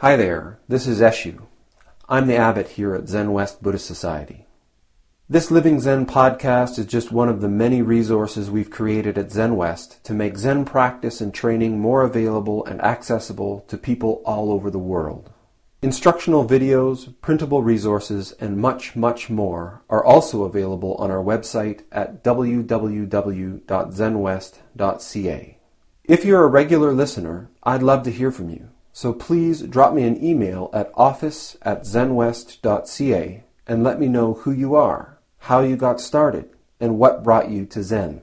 Hi there, this is Eshu. I'm the abbot here at Zenwest Buddhist Society. This Living Zen-podcast is just one of the many resources we've created at Zenwest to make Zen practice and training more available and accessible to people all over the world. Instructional videos, printable resources, and much, much more are also available on our website at www.zenwest.ca. If you're a regular listener, I'd love to hear from you. So please drop me an email at office@zenwest.ca and let me know who you are, how you got started, and what brought you to Zen.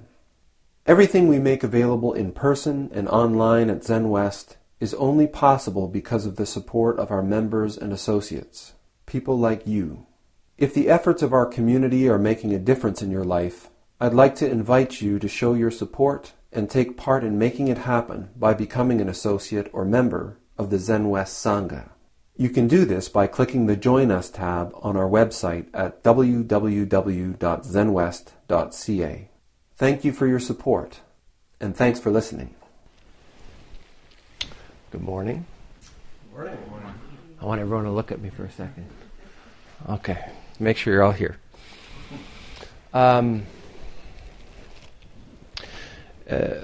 Everything we make available in person and online at Zenwest is only possible because of the support of our members and associates, people like you. If the efforts of our community are making a difference in your life, I'd like to invite you to show your support and take part in making it happen by becoming an associate or member of the Zenwest Sangha. You can do this by clicking the Join Us tab on our website at www.zenwest.ca. Thank you for your support, and thanks for listening. Good morning. Good morning. I want everyone to look at me for a second. Okay, make sure you're all here. A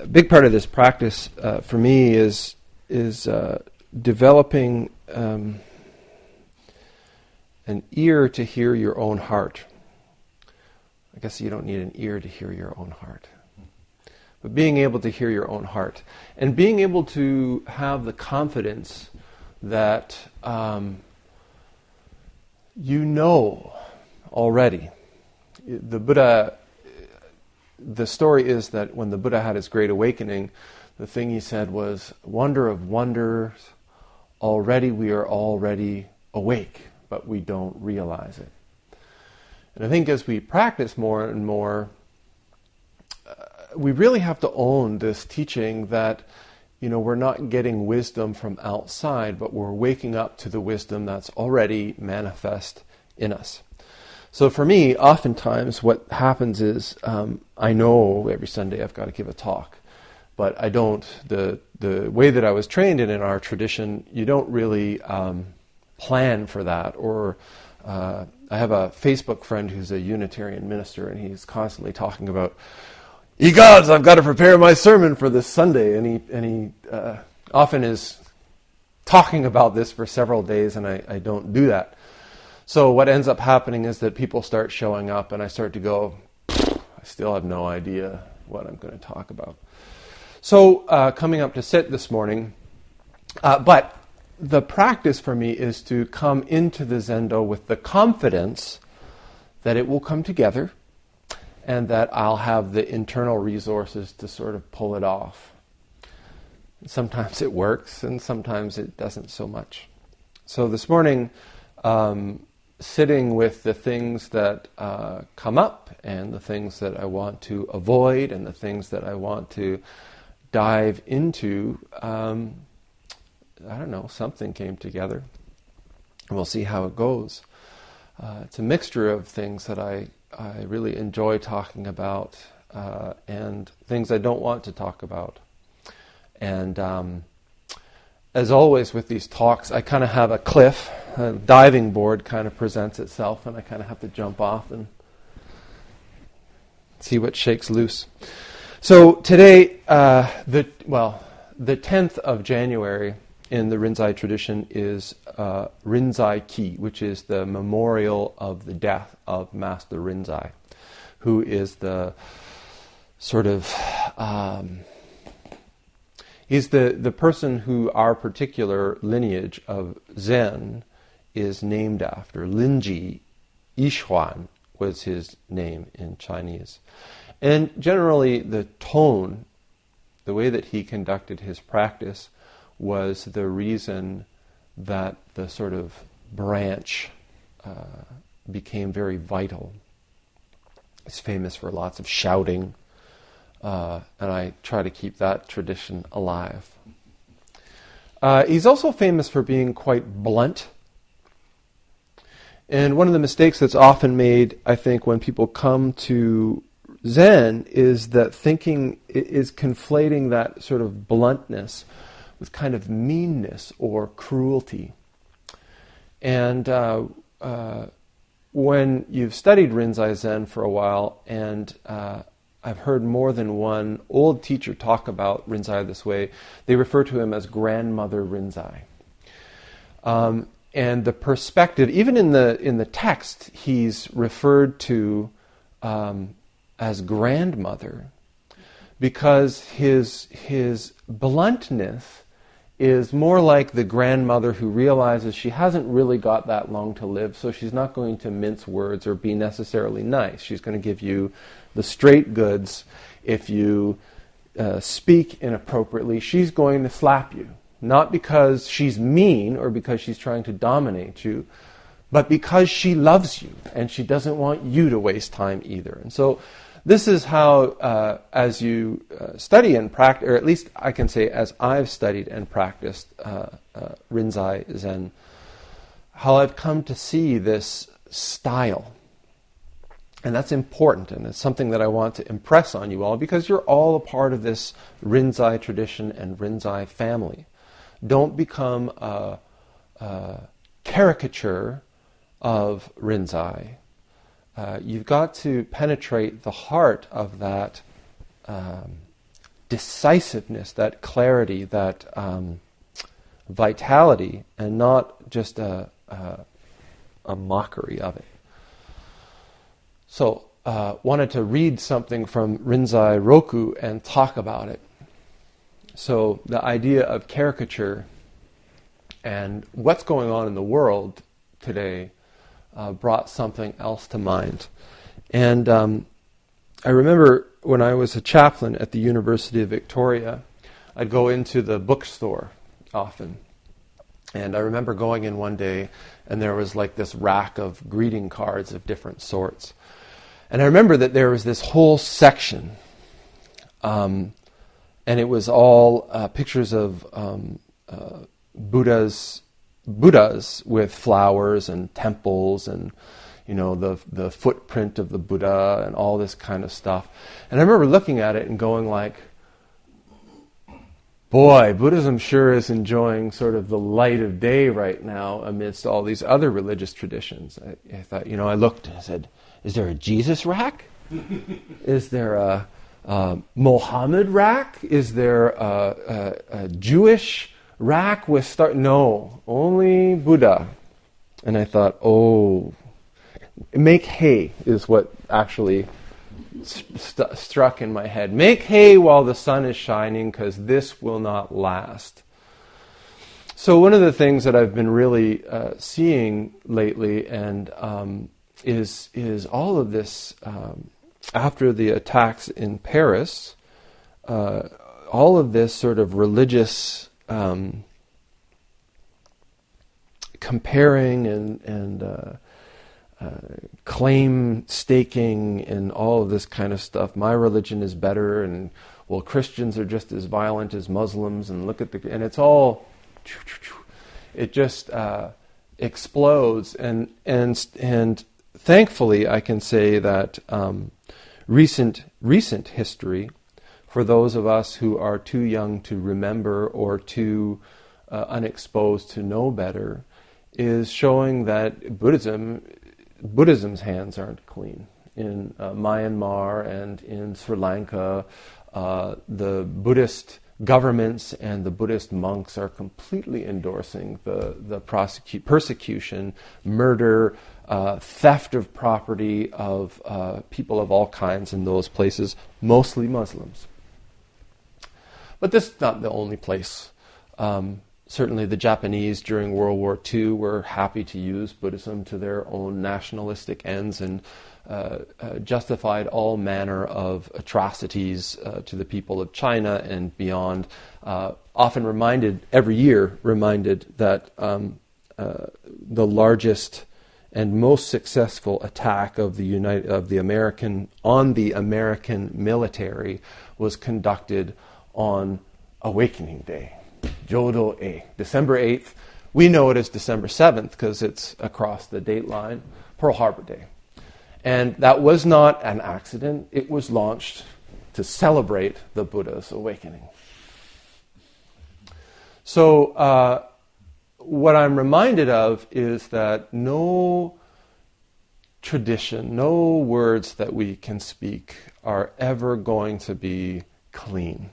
big part of this practice for me is developing an ear to hear your own heart. I guess you don't need an ear to hear your own heart. But being able to hear your own heart. And being able to have the confidence that you know already. The Buddha, the story is that when the Buddha had his great awakening, the thing he said was, "Wonder of wonders, already we are already awake, but we don't realize it." And I think as we practice more and more, we really have to own this teaching that, we're not getting wisdom from outside, but we're waking up to the wisdom that's already manifest in us. So for me, oftentimes what happens is, I know every Sunday I've got to give a talk. But I don't, the way that I was trained in our tradition, you don't really plan for that. Or I have a Facebook friend who's a Unitarian minister, and he's constantly talking about, "Ye gods, I've got to prepare my sermon for this Sunday." And he often is talking about this for several days, and I don't do that. So what ends up happening is that people start showing up, and I start to go, I still have no idea what I'm going to talk about. So coming up to sit this morning, but the practice for me is to come into the Zendo with the confidence that it will come together and that I'll have the internal resources to sort of pull it off. Sometimes it works and sometimes it doesn't so much. So this morning, sitting with the things that come up and the things that I want to avoid and the things that I want to dive into, something came together. And we'll see how it goes. It's a mixture of things that I really enjoy talking about and things I don't want to talk about. And as always with these talks, I kind of have a cliff. A diving board kind of presents itself, and I kind of have to jump off and see what shakes loose. So today, the 10th of January in the Rinzai tradition is Rinzai Ki, which is the memorial of the death of Master Rinzai, who is the sort of, he's the person who our particular lineage of Zen is named after. Linji Yishuan was his name in Chinese. And generally the tone, the way that he conducted his practice was the reason that the sort of branch became very vital. He's famous for lots of shouting, and I try to keep that tradition alive. He's also famous for being quite blunt. And one of the mistakes that's often made, I think, when people come to Zen is that thinking is conflating that sort of bluntness with kind of meanness or cruelty. And when you've studied Rinzai Zen for a while, and I've heard more than one old teacher talk about Rinzai this way, they refer to him as Grandmother Rinzai. And the perspective, even in the text, he's referred to as grandmother, because his bluntness is more like the grandmother who realizes she hasn't really got that long to live, so she's not going to mince words or be necessarily nice. She's going to give you the straight goods. If you speak inappropriately, she's going to slap you. Not because she's mean or because she's trying to dominate you, but because she loves you and she doesn't want you to waste time either. And so this is how, as you study and practice, or at least I can say as I've studied and practiced Rinzai Zen, how I've come to see this style. And that's important, and it's something that I want to impress on you all, because you're all a part of this Rinzai tradition and Rinzai family. Don't become a caricature of Rinzai. You've got to penetrate the heart of that decisiveness, that clarity, that vitality, and not just a mockery of it. So, wanted to read something from Rinzai Roku and talk about it. So, the idea of caricature and what's going on in the world today brought something else to mind. And I remember when I was a chaplain at the University of Victoria, I'd go into the bookstore often. And I remember going in one day, and there was like this rack of greeting cards of different sorts. And I remember that there was this whole section, and it was all pictures of Buddhas with flowers and temples and, you know, the footprint of the Buddha and all this kind of stuff. And I remember looking at it and going like, boy, Buddhism sure is enjoying sort of the light of day right now amidst all these other religious traditions. I thought, you know, I looked and I said, is there a Jesus rack? Is there a Mohammed rack? Is there a Jewish rack with stars? No, only Buddha. And I thought, oh, make hay is what actually struck in my head. Make hay while the sun is shining, because this will not last. So one of the things that I've been really seeing lately, and is all of this after the attacks in Paris, all of this sort of religious comparing and claim staking and all of this kind of stuff. My religion is better, and well, Christians are just as violent as Muslims, and look at and it's all, it just explodes, and thankfully I can say that recent history, for those of us who are too young to remember or too unexposed to know better, is showing that Buddhism's hands aren't clean. In Myanmar and in Sri Lanka, the Buddhist governments and the Buddhist monks are completely endorsing the persecution, murder, theft of property of people of all kinds in those places, mostly Muslims. But this is not the only place. Certainly the Japanese during World War II were happy to use Buddhism to their own nationalistic ends and justified all manner of atrocities to the people of China and beyond. Often every year reminded that the largest and most successful attack of the American military was conducted on Awakening Day. Jodo-e, December 8th. We know it as December 7th because it's across the date line, Pearl Harbor Day. And that was not an accident. It was launched to celebrate the Buddha's awakening. So what I'm reminded of is that no tradition, no words that we can speak are ever going to be clean.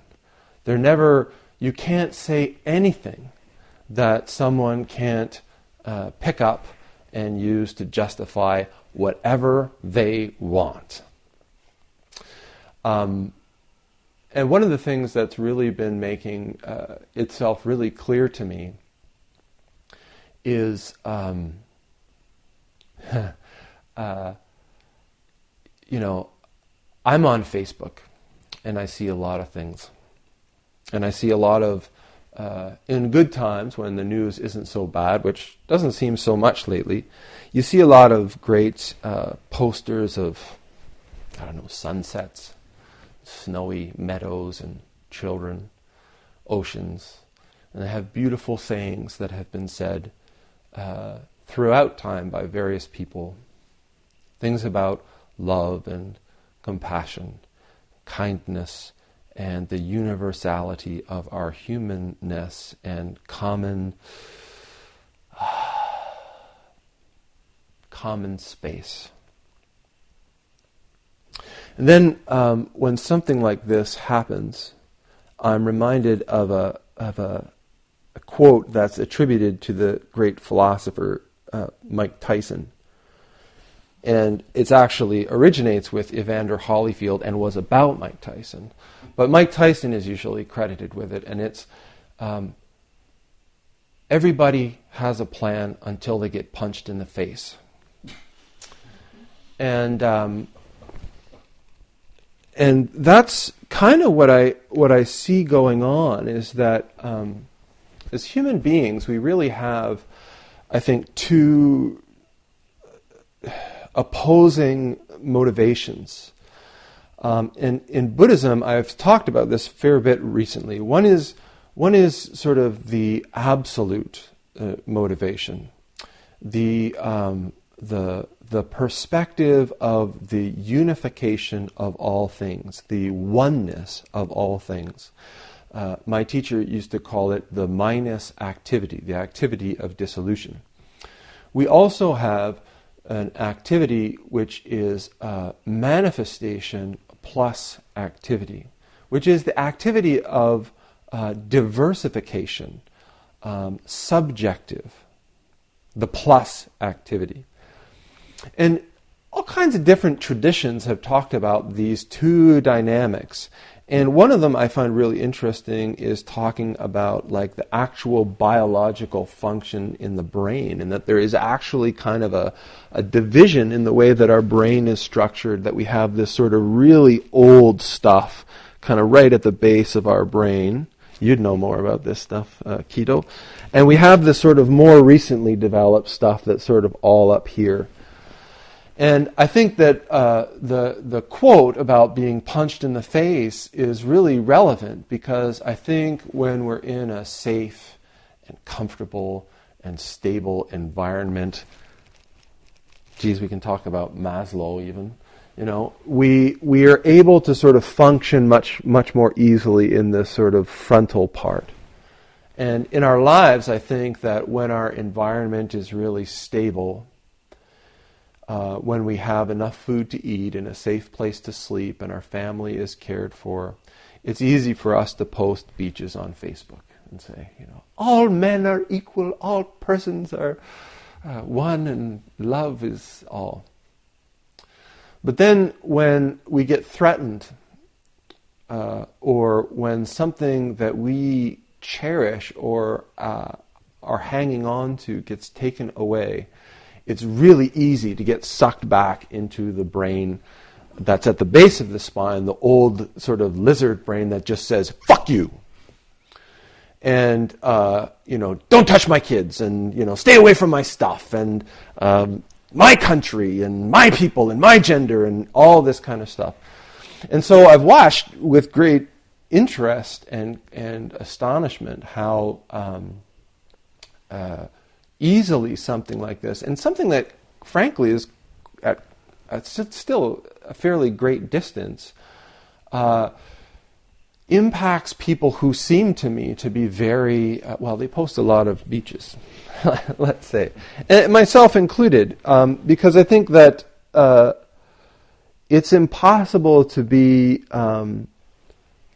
You can't say anything that someone can't pick up and use to justify whatever they want. And one of the things that's really been making itself really clear to me is, I'm on Facebook, and I see a lot of things. And I see a lot of, in good times when the news isn't so bad, which doesn't seem so much lately, you see a lot of great posters of, sunsets, snowy meadows and children, oceans. And they have beautiful sayings that have been said throughout time by various people. Things about love and compassion, kindness, and the universality of our humanness and common space. And then when something like this happens, I'm reminded of a quote that's attributed to the great philosopher Mike Tyson. And it actually originates with Evander Holyfield and was about Mike Tyson. But Mike Tyson is usually credited with it, and it's everybody has a plan until they get punched in the face. And that's kind of what I see going on, is that as human beings, we really have, I think, two opposing motivations. In Buddhism, I've talked about this a fair bit recently. One is sort of the absolute motivation, the perspective of the unification of all things, the oneness of all things. My teacher used to call it the minus activity, the activity of dissolution. We also have an activity which is manifestation plus activity, which is the activity of diversification, subjective, the plus activity. And all kinds of different traditions have talked about these two dynamics. And one of them I find really interesting is talking about like the actual biological function in the brain, and that there is actually kind of a division in the way that our brain is structured, that we have this sort of really old stuff kind of right at the base of our brain. You'd know more about this stuff, Keto. And we have this sort of more recently developed stuff that's sort of all up here. And I think that the quote about being punched in the face is really relevant, because I think when we're in a safe and comfortable and stable environment, we can talk about Maslow even, we are able to sort of function much more easily in this sort of frontal part. And in our lives, I think that when our environment is really stable, when we have enough food to eat and a safe place to sleep and our family is cared for, it's easy for us to post beaches on Facebook and say, all men are equal, all persons are one, and love is all. But then when we get threatened, or when something that we cherish or are hanging on to gets taken away, it's really easy to get sucked back into the brain that's at the base of the spine, the old sort of lizard brain that just says, fuck you. And, don't touch my kids, and, stay away from my stuff, and my country, and my people, and my gender, and all this kind of stuff. And so I've watched with great interest and astonishment how easily something like this, and something that frankly is at still a fairly great distance, impacts people who seem to me to be very, they post a lot of beaches, let's say, and myself included, because I think that it's impossible to be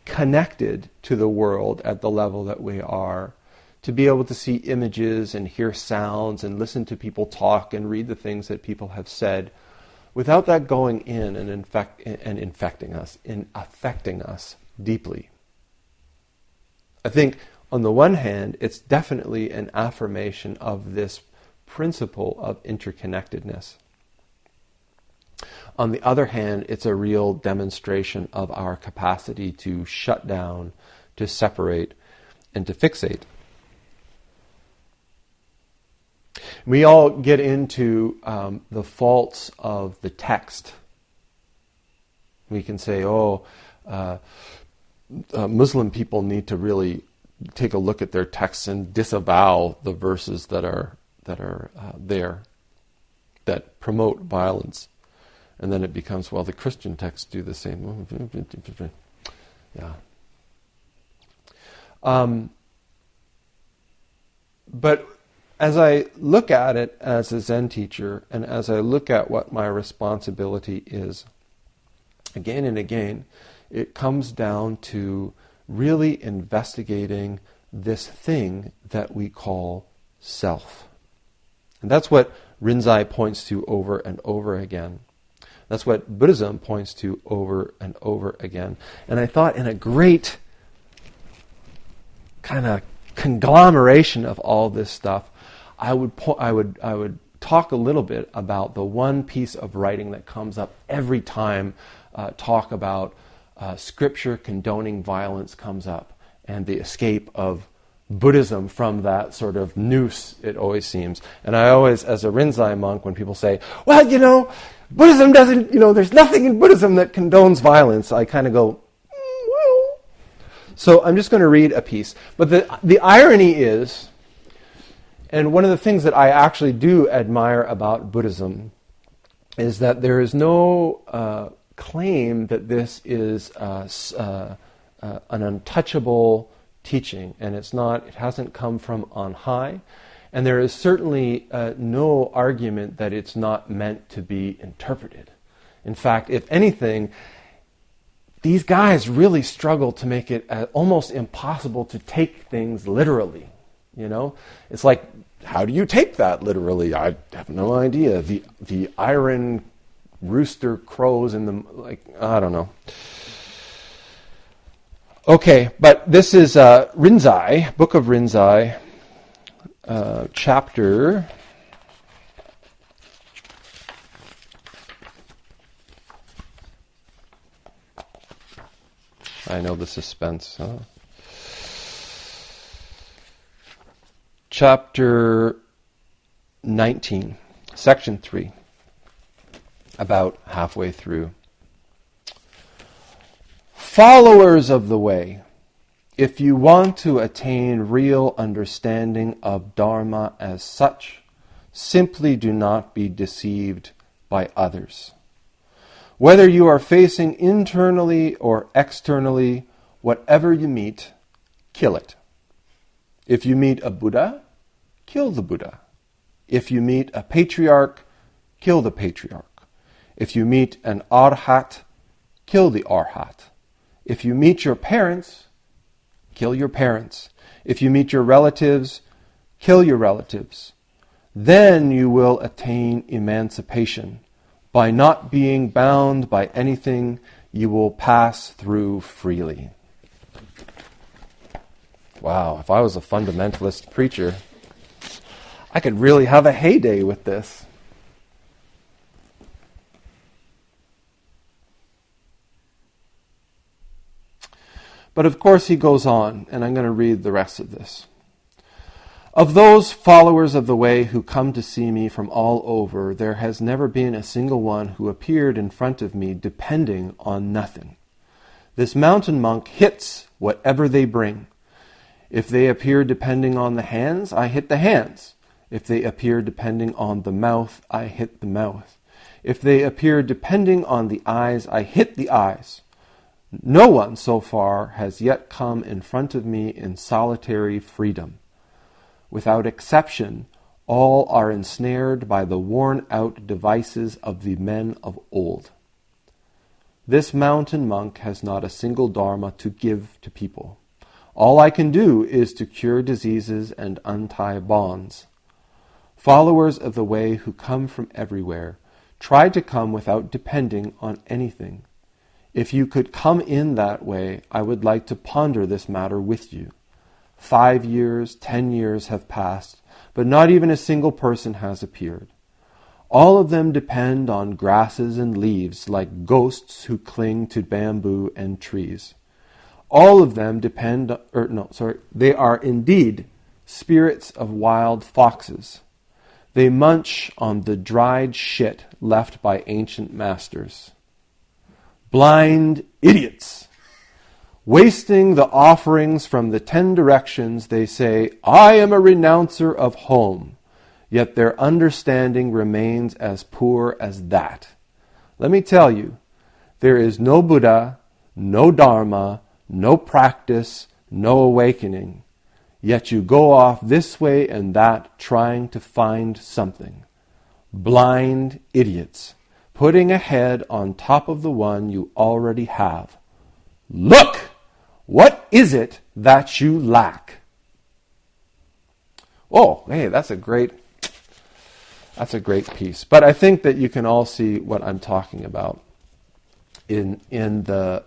connected to the world at the level that we are, to be able to see images and hear sounds and listen to people talk and read the things that people have said, without that going in and affecting us deeply. I think on the one hand, it's definitely an affirmation of this principle of interconnectedness. On the other hand, it's a real demonstration of our capacity to shut down, to separate, and to fixate. We all get into the faults of the text. We can say, Muslim people need to really take a look at their texts and disavow the verses that are there that promote violence. And then it becomes, the Christian texts do the same. Yeah. But as I look at it as a Zen teacher, and as I look at what my responsibility is, again and again, it comes down to really investigating this thing that we call self. And that's what Rinzai points to over and over again. That's what Buddhism points to over and over again. And I thought, in a great kind of conglomeration of all this stuff, I would talk a little bit about the one piece of writing that comes up every time talk about scripture condoning violence comes up, and the escape of Buddhism from that sort of noose, it always seems. And I always, as a Rinzai monk, when people say, Buddhism doesn't, there's nothing in Buddhism that condones violence, I kind of go, well. So I'm just going to read a piece. But the irony is, and one of the things that I actually do admire about Buddhism is that there is no claim that this is an untouchable teaching, and it hasn't come from on high, and there is certainly no argument that it's not meant to be interpreted. In fact, if anything, these guys really struggle to make it almost impossible to take things literally. It's like, how do you take that literally? I have no idea. The iron rooster crows in the, I don't know. Okay, but this is Rinzai, Book of Rinzai, chapter I know the suspense. Chapter 19, section 3, about halfway through. Followers of the way, if you want to attain real understanding of Dharma as such, simply do not be deceived by others. Whether you are facing internally or externally, whatever you meet, kill it. If you meet a Buddha, kill the Buddha. If you meet a patriarch, kill the patriarch. If you meet an arhat, kill the arhat. If you meet your parents, kill your parents. If you meet your relatives, kill your relatives. Then you will attain emancipation. By not being bound by anything, you will pass through freely. Wow, if I was a fundamentalist preacher, I could really have a heyday with this. But of course he goes on, and I'm going to read the rest of this. Of those followers of the way who come to see me from all over, there has never been a single one who appeared in front of me depending on nothing. This mountain monk hits whatever they bring. If they appear depending on the hands, I hit the hands. If they appear depending on the mouth, I hit the mouth. If they appear depending on the eyes, I hit the eyes. No one so far has yet come in front of me in solitary freedom. Without exception, all are ensnared by the worn-out devices of the men of old. This mountain monk has not a single dharma to give to people. All I can do is to cure diseases and untie bonds. Followers of the way who come from everywhere try to come without depending on anything. If you could come in that way, I would like to ponder this matter with you. 5 years, 10 years have passed, but not even a single person has appeared. All of them depend on grasses and leaves like ghosts who cling to bamboo and trees. All of them they are indeed spirits of wild foxes. They munch on the dried shit left by ancient masters. Blind idiots! Wasting the offerings from the 10 directions, they say, I am a renouncer of home, yet their understanding remains as poor as that. Let me tell you, there is no Buddha, no Dharma, no practice, no awakening. Yet you go off this way and that trying to find something. Blind idiots, putting a head on top of the one you already have. Look! What is it that you lack? Oh, hey, that's a great piece. But I think that you can all see what I'm talking about in the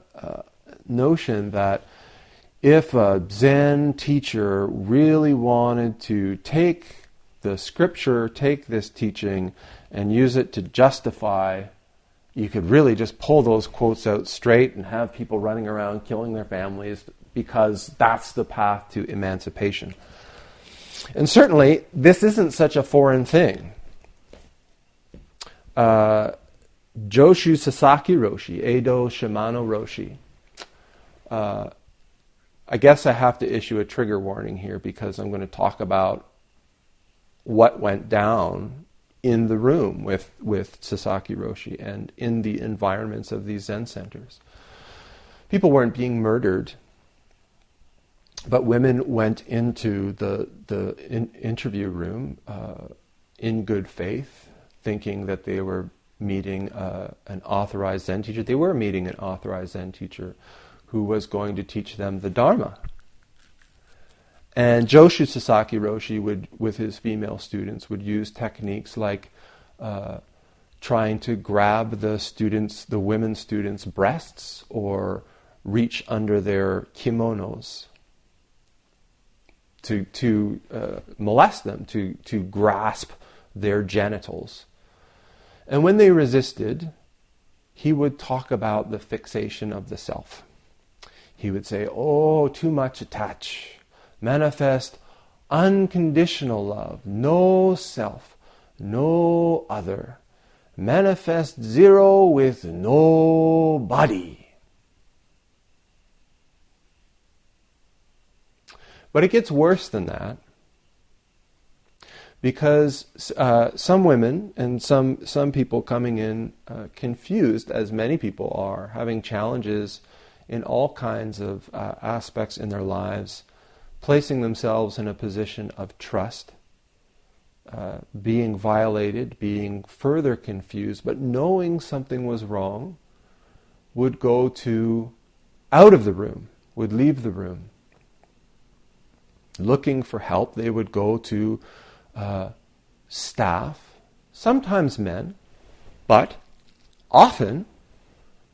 notion that if a Zen teacher really wanted to take the scripture, take this teaching, and use it to justify, you could really just pull those quotes out straight and have people running around killing their families because that's the path to emancipation. And certainly, this isn't such a foreign thing. Joshu Sasaki Roshi, Edo Shimano Roshi. I guess I have to issue a trigger warning here because I'm going to talk about what went down in the room with Sasaki Roshi and in the environments of these Zen centers. People weren't being murdered, but women went into the interview room in good faith, thinking that they were meeting an authorized Zen teacher. They were meeting an authorized Zen teacher who was going to teach them the Dharma. And Joshu Sasaki Roshi would, with his female students, would use techniques like trying to grab the women students' breasts or reach under their kimonos to molest them, to grasp their genitals. And when they resisted, he would talk about the fixation of the self. He would say, oh, too much attach. Manifest unconditional love, no self, no other. Manifest zero with no body. But it gets worse than that, because some women and some people coming in confused, as many people are, having challenges in all kinds of aspects in their lives, placing themselves in a position of trust, being violated, being further confused, but knowing something was wrong, would go out of the room, would leave the room. Looking for help, they would go to staff, sometimes men, but often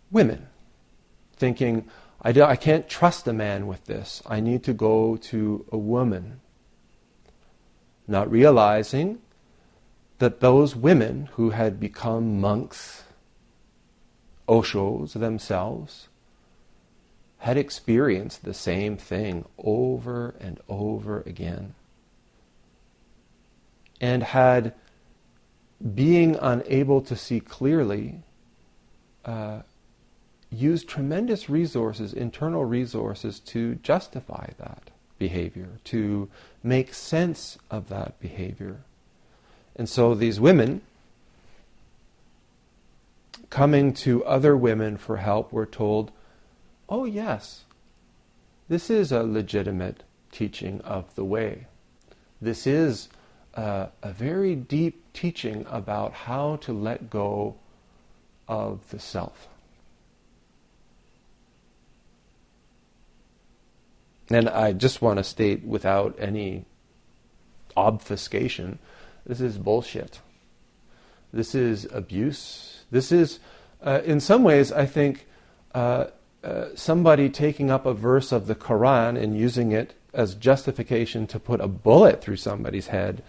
women, thinking, I can't trust a man with this. I need to go to a woman. Not realizing that those women who had become monks, Oshos themselves, had experienced the same thing over and over again. And had, being unable to see clearly, used tremendous resources, internal resources, to justify that behavior, to make sense of that behavior. And so these women, coming to other women for help, were told, oh yes, this is a legitimate teaching of the way. This is a very deep teaching about how to let go of the self. And I just want to state without any obfuscation, this is bullshit. This is abuse. This is, in some ways, I think, somebody taking up a verse of the Quran and using it as justification to put a bullet through somebody's head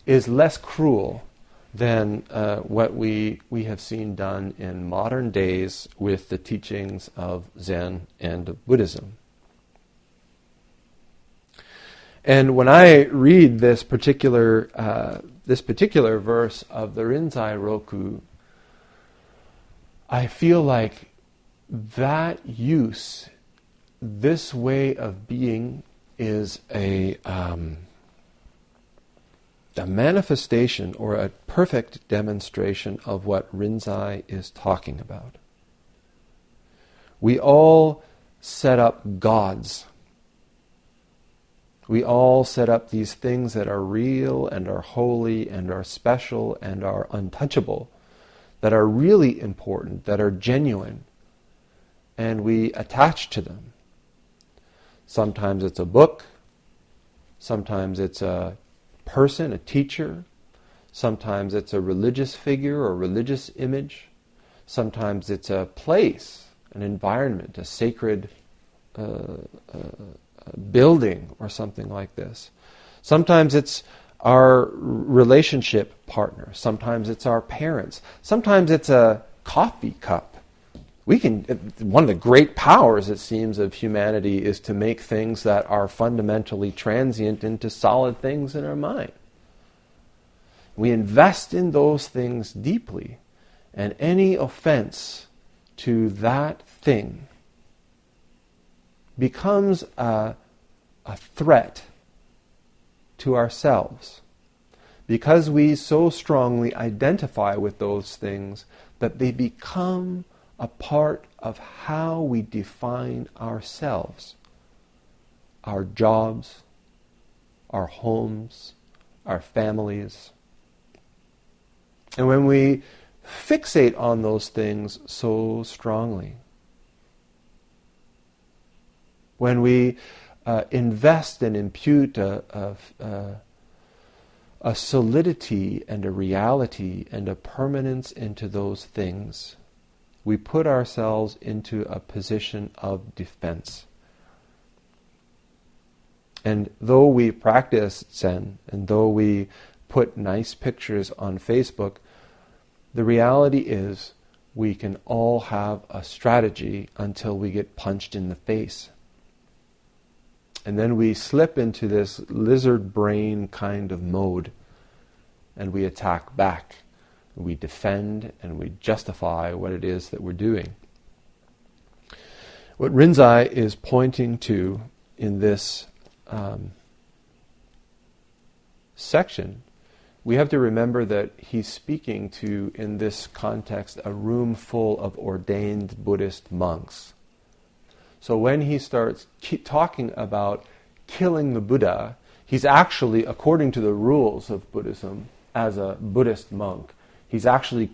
is less cruel than what we have seen done in modern days with the teachings of Zen and Buddhism. And when I read this particular verse of the Rinzai Roku, I feel like that use, this way of being, is a manifestation or a perfect demonstration of what Rinzai is talking about. We all set up gods. We all set up these things that are real and are holy and are special and are untouchable, that are really important, that are genuine, and we attach to them. Sometimes it's a book, sometimes it's a person, a teacher, sometimes it's a religious figure or religious image, sometimes it's a place, an environment, a sacred building or something like this. Sometimes it's our relationship partner. Sometimes it's our parents. Sometimes it's a coffee cup. One of the great powers, it seems, of humanity is to make things that are fundamentally transient into solid things in our mind. We invest in those things deeply, and any offense to that thing becomes a threat to ourselves, because we so strongly identify with those things that they become a part of how we define ourselves, our jobs, our homes, our families. And when we fixate on those things so strongly, when we invest and impute a solidity and a reality and a permanence into those things, we put ourselves into a position of defense. And though we practice Zen, and though we put nice pictures on Facebook, the reality is we can all have a strategy until we get punched in the face. And then we slip into this lizard brain kind of mode, and we attack back. We defend and we justify what it is that we're doing. What Rinzai is pointing to in this section, we have to remember that he's speaking to, in this context, a room full of ordained Buddhist monks. So when he starts talking about killing the Buddha, he's actually, according to the rules of Buddhism, as a Buddhist monk, he's actually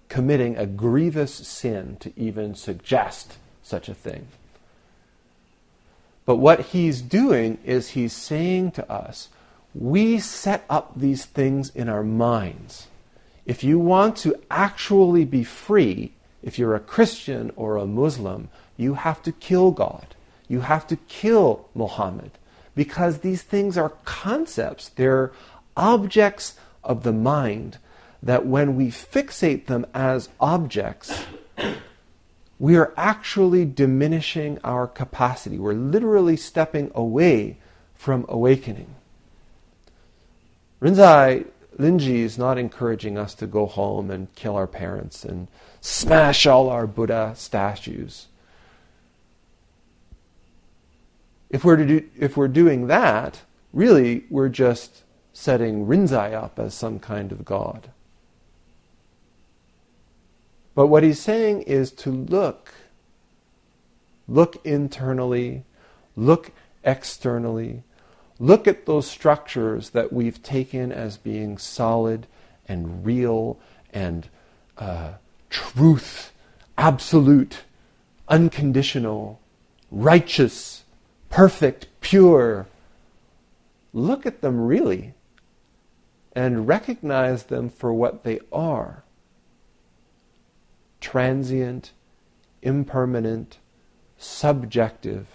committing a grievous sin to even suggest such a thing. But what he's doing is he's saying to us, we set up these things in our minds. If you want to actually be free, if you're a Christian or a Muslim, you have to kill God. You have to kill Muhammad. Because these things are concepts. They're objects of the mind that when we fixate them as objects, we are actually diminishing our capacity. We're literally stepping away from awakening. Rinzai Linji is not encouraging us to go home and kill our parents and smash all our Buddha statues. If we're doing that, really we're just setting Rinzai up as some kind of god. But what he's saying is to look Look internally, look externally, look at those structures that we've taken as being solid and real and truth, absolute, unconditional, righteous, perfect, pure. Look at them really and recognize them for what they are. Transient, impermanent, subjective.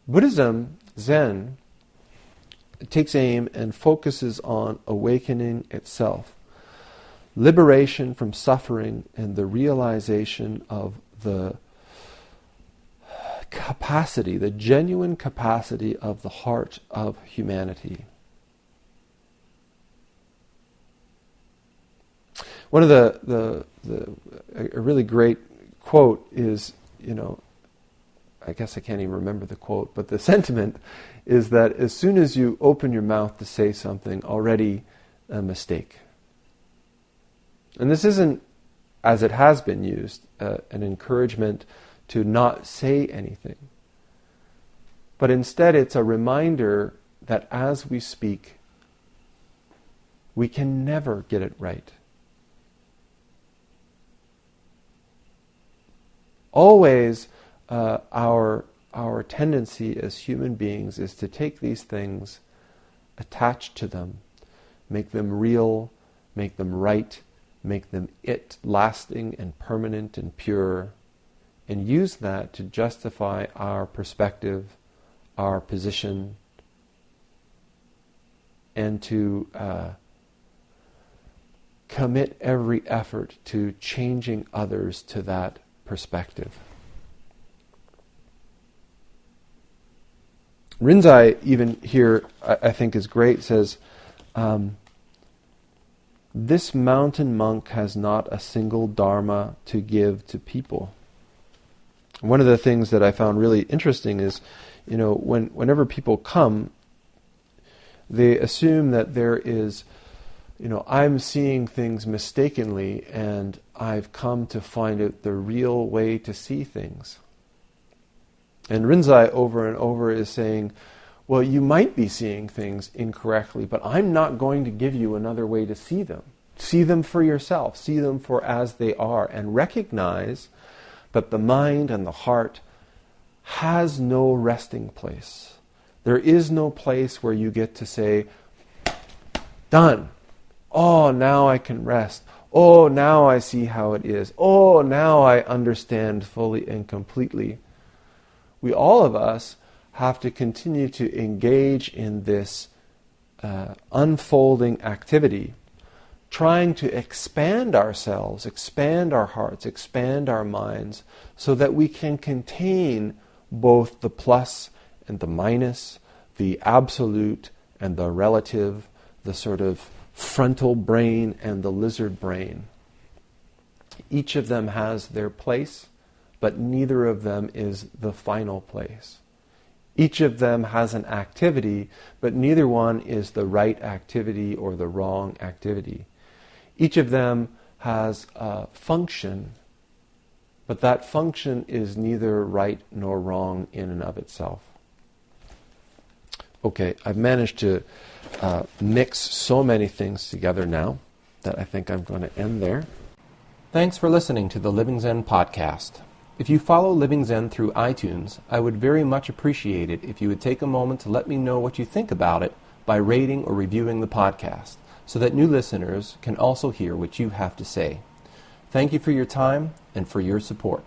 Buddhism, Zen, takes aim and focuses on awakening itself, liberation from suffering, and the realization of the capacity, the genuine capacity of the heart of humanity. One of a really great quote is, I guess I can't even remember the quote, but the sentiment is that as soon as you open your mouth to say something, already a mistake. And this isn't, as it has been used, an encouragement to not say anything. But instead it's a reminder that as we speak, we can never get it right. Always our tendency as human beings is to take these things, attach to them, make them real, make them right, make them lasting and permanent and pure, and use that to justify our perspective, our position, and to commit every effort to changing others to that perspective. Rinzai, even here, I think is great, says, this mountain monk has not a single dharma to give to people. One of the things that I found really interesting is, whenever people come, they assume that there is, I'm seeing things mistakenly and I've come to find out the real way to see things. And Rinzai over and over is saying, well, you might be seeing things incorrectly, but I'm not going to give you another way to see them. See them for yourself. See them for as they are. And recognize that the mind and the heart has no resting place. There is no place where you get to say, done. Oh, now I can rest. Oh, now I see how it is. Oh, now I understand fully and completely. We, all of us, have to continue to engage in this unfolding activity, trying to expand ourselves, expand our hearts, expand our minds, so that we can contain both the plus and the minus, the absolute and the relative, the sort of frontal brain and the lizard brain. Each of them has their place, but neither of them is the final place. Each of them has an activity, but neither one is the right activity or the wrong activity. Each of them has a function, but that function is neither right nor wrong in and of itself. Okay, I've managed to mix so many things together now that I think I'm going to end there. Thanks for listening to the Living Zen podcast. If you follow Living Zen through iTunes, I would very much appreciate it if you would take a moment to let me know what you think about it by rating or reviewing the podcast, so that new listeners can also hear what you have to say. Thank you for your time and for your support.